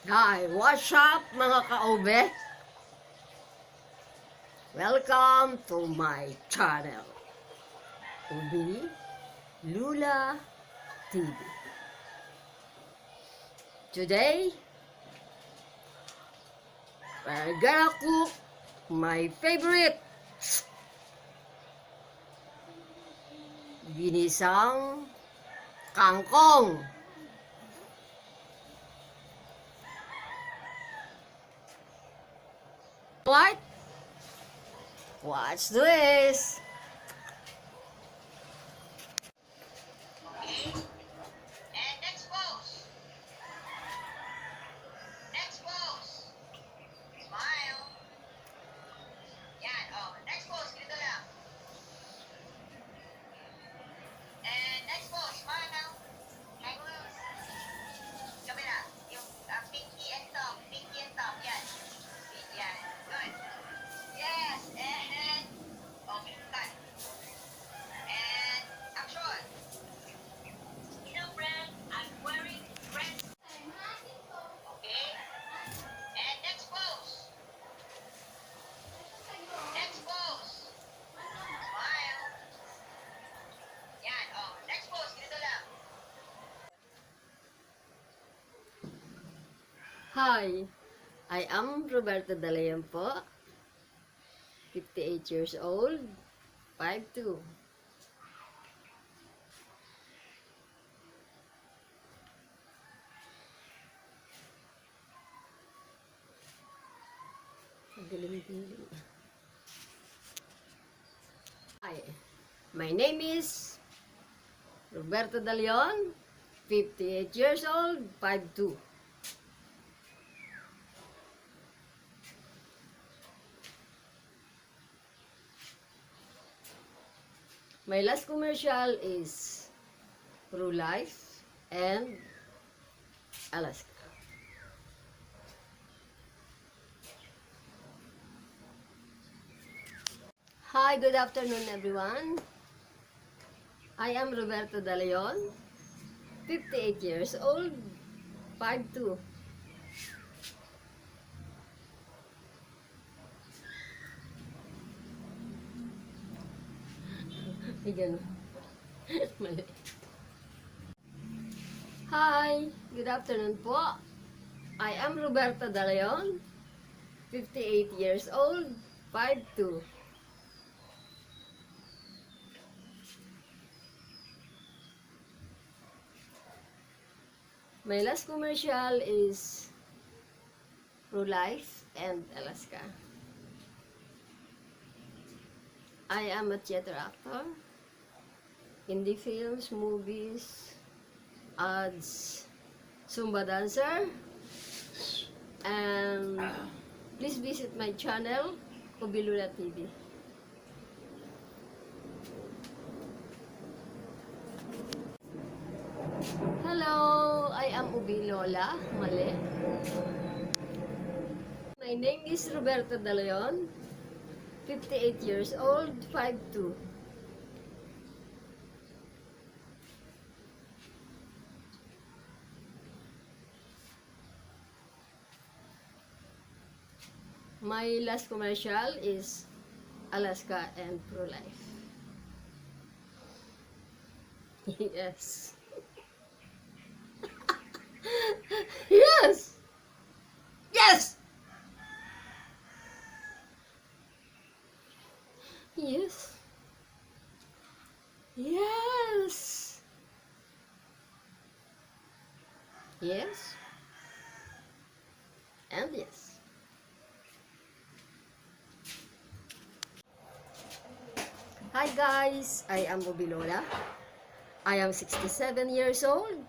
Hi, what's up mga kaobe? Welcome to my channel, Ubi Lula TV. Today, we're gonna cook my favorite ginisang kangkong. What? Watch this! Okay? And next pose. Next pose. Smile. Yan. Oh, next pose. Ganito lang. And next pose. Smile now. Hang loose. Kamera. Yung pinky and thumb. Pinky and thumb. Yan. Yan. Good. Yes. And okay. Cut. And action. You know, Brad, I'm wearing red. Okay? And next pose. Next pose. Smile. Yan. Oh, next pose. Ganito lang. Hi, I am Roberto Dalayan po, 58 years old, 5'2". Hi, my name is Roberto Dalayan, 58 years old, 5'2". My last commercial is Pro-Life and Alaska. Hi, good afternoon everyone. I am Roberto Dalayan, 58 years old, 5'2". Ganun. Mali. Hi, good afternoon po. I am Roberta Dalayan, 58 years old, 5'2". My last commercial is Pro-Life and Alaska. I am a theater actor, indie films, movies, ads, Zumba dancer, and please visit my channel, Ubilula TV. Hello, I am Ubilola, mali. My name is Roberto Dalayan, 58 years old, 5'2". My last commercial is Alaska and Pro-Life. Yes. Yes! Yes! Yes. Yes. Yes. And yes. Hi guys, I am Ubilola. I am 67 years old,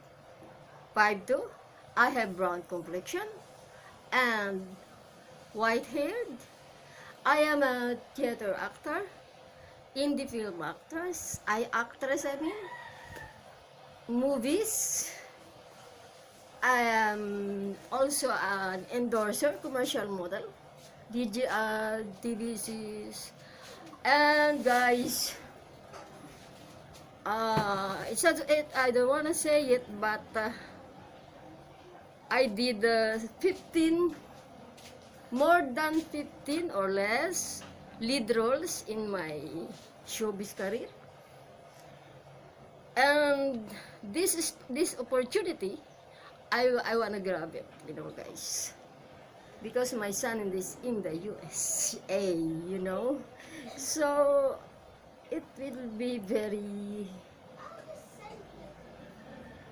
5'2". I have brown complexion and white haired. I am a theater actor, indie film actress, movies. I am also an endorser, commercial model, DVCs, and guys, I don't want to say it, but I did 15, more than 15 or less lead roles in my showbiz career. And this opportunity, I wanna grab it, guys, because my son is in the USA, so it will be very,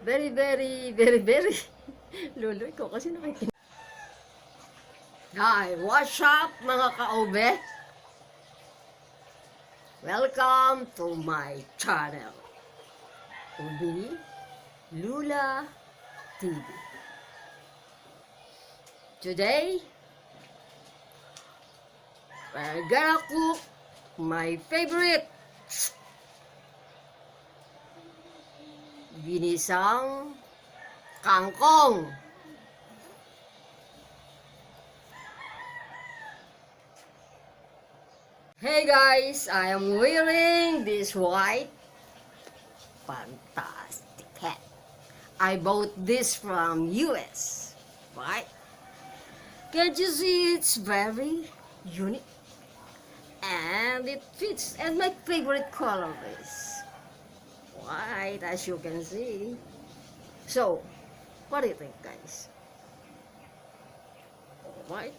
very, very, very, very. Luloy ko kasi nakikinig. Hi, what's up mga kaobe? Welcome to my channel, Ubi Lula TV. Today, we're gonna cook my favorite ginisang kangkong. Hey guys, I am wearing this white fantastic hat. I bought this from US, right? Can't you see it's very unique? And it fits, and my favorite color is white, as you can see. So, what do you think, guys? White?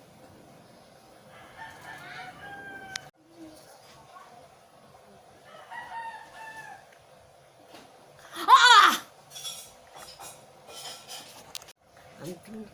Ah! I'm pink.